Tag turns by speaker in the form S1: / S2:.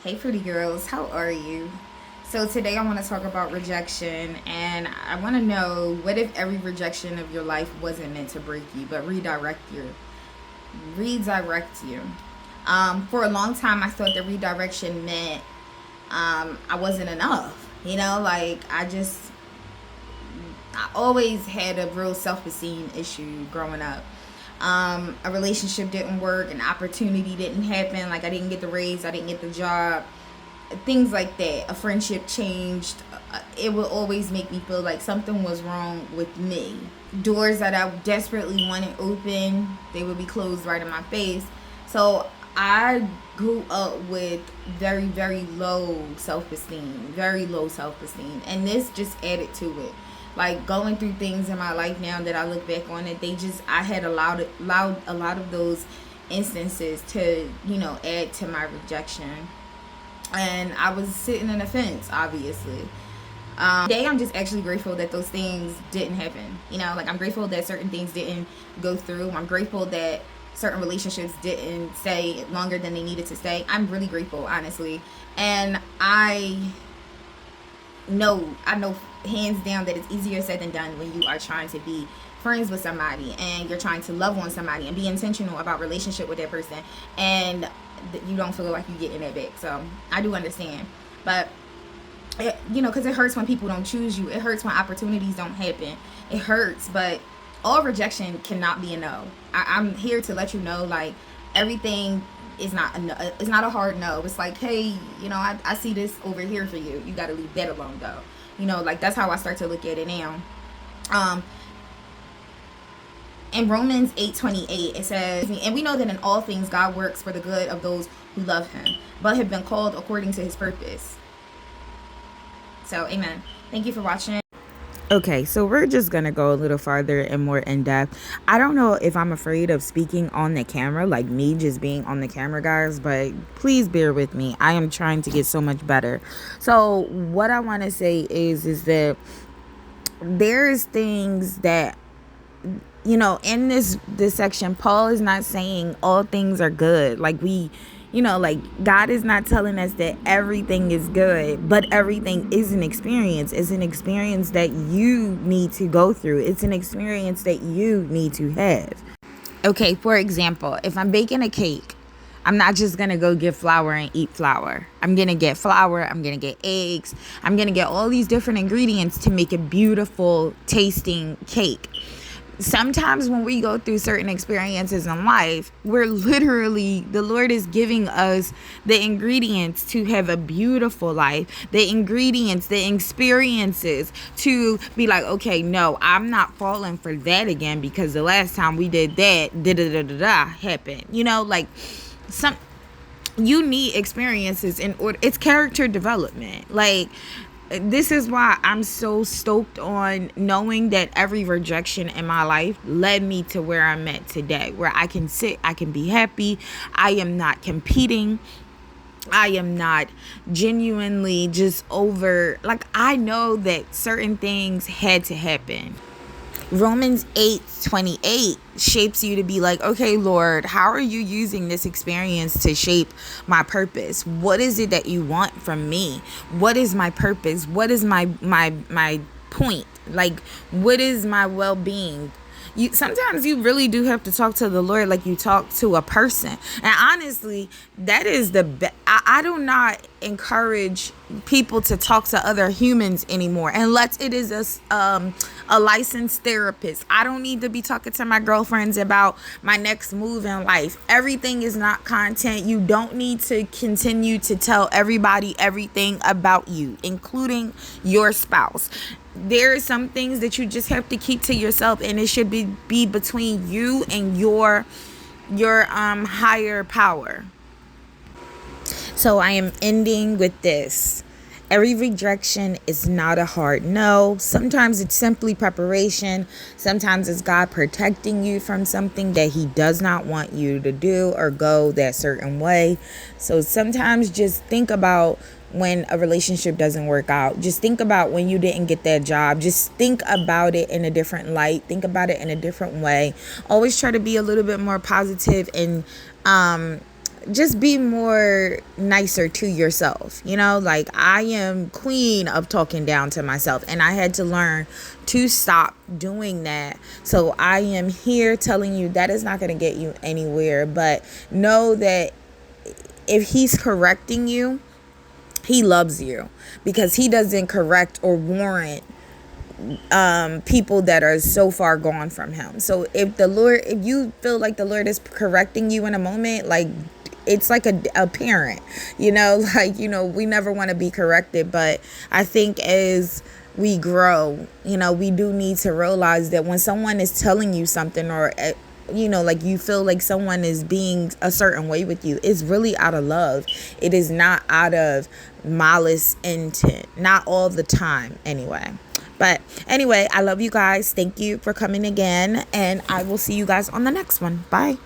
S1: Hey, pretty girls, how are you? So, today I want to talk about rejection, and I want to know, what if every rejection of your life wasn't meant to break you, but redirect you? For a long time, I thought that redirection meant I wasn't enough. I always had a real self esteem issue growing up. A relationship didn't work, an opportunity didn't happen, like I didn't get the raise, I didn't get the job, things like that. A friendship changed. It would always make me feel like something was wrong with me. Doors that I desperately wanted open, they would be closed right in my face. So I grew up with very, very low self-esteem, and this just added to it. Like, going through things in my life now that I look back on it, I had allowed a lot of those instances to, add to my rejection. And I was sitting in a fence, obviously. Today, I'm just actually grateful that those things didn't happen. I'm grateful that certain things didn't go through. I'm grateful that certain relationships didn't stay longer than they needed to stay. I'm really grateful, honestly. And I know hands down that it's easier said than done when you are trying to be friends with somebody and you're trying to love on somebody and be intentional about relationship with that person, and you don't feel like you getting that back. So I do understand, but because it hurts when people don't choose you. It hurts when opportunities don't happen. It hurts, but all rejection cannot be a no. I'm here to let you know, like, everything is not a no. It's not a hard no. It's like, hey, I see this over here for you. You got to leave that alone, though. Like, that's how I start to look at it now. In Romans 8:28, it says, and we know that in all things God works for the good of those who love him, but have been called according to his purpose. So, amen. Thank you for watching.
S2: Okay, so we're just going to go a little farther and more in depth. I don't know if I'm afraid of speaking on the camera, like me just being on the camera, guys, but please bear with me. I am trying to get so much better. So what I want to say is that there's things that, in this section, Paul is not saying all things are good. Like, like, God is not telling us that everything is good, but everything is an experience. It's an experience that you need to go through. It's an experience that you need to have. Okay, for example, if I'm baking a cake, I'm not just going to go get flour and eat flour. I'm going to get flour. I'm going to get eggs. I'm going to get all these different ingredients to make a beautiful tasting cake. Sometimes when we go through certain experiences in life, the Lord is giving us the ingredients to have a beautiful life, the ingredients, the experiences to be like, okay, no, I'm not falling for that again, because the last time we did that, happened. You need experiences in order. It's character development. Like, this is why I'm so stoked on knowing that every rejection in my life led me to where I'm at today, where I can sit, I can be happy. I am not competing. I am not genuinely just over. Like, I know that certain things had to happen. Romans 8:28 shapes you to be like, okay, Lord, how are you using this experience to shape my purpose? What is it that you want from me? What is my purpose? What is my point? Like, what is my well-being? Sometimes you really do have to talk to the Lord like you talk to a person. And honestly, that is the best. I do not encourage people to talk to other humans anymore, unless it is a licensed therapist. I don't need to be talking to my girlfriends about my next move in life. Everything is not content. You don't need to continue to tell everybody everything about you, including your spouse. There are some things that you just have to keep to yourself, and it should be between you and your higher power. So I am ending with this. Every rejection is not a hard no. Sometimes it's simply preparation. Sometimes it's God protecting you from something that he does not want you to do or go that certain way. So sometimes just think about when a relationship doesn't work out. Just think about when you didn't get that job. Just think about it in a different light. Think about it in a different way. Always try to be a little bit more positive and just be more nicer to yourself. Like, I am queen of talking down to myself, and I had to learn to stop doing that. So I am here telling you that is not going to get you anywhere, but know that if he's correcting you, he loves you, because he doesn't correct or warrant people that are so far gone from him. So if you feel like the Lord is correcting you in a moment, like, it's like a parent, like, we never want to be corrected, but I think as we grow, we do need to realize that when someone is telling you something, or like, you feel like someone is being a certain way with you, it's really out of love. It is not out of malice intent, not all the time anyway. But anyway, I love you guys. Thank you for coming again, and I will see you guys on the next one. Bye.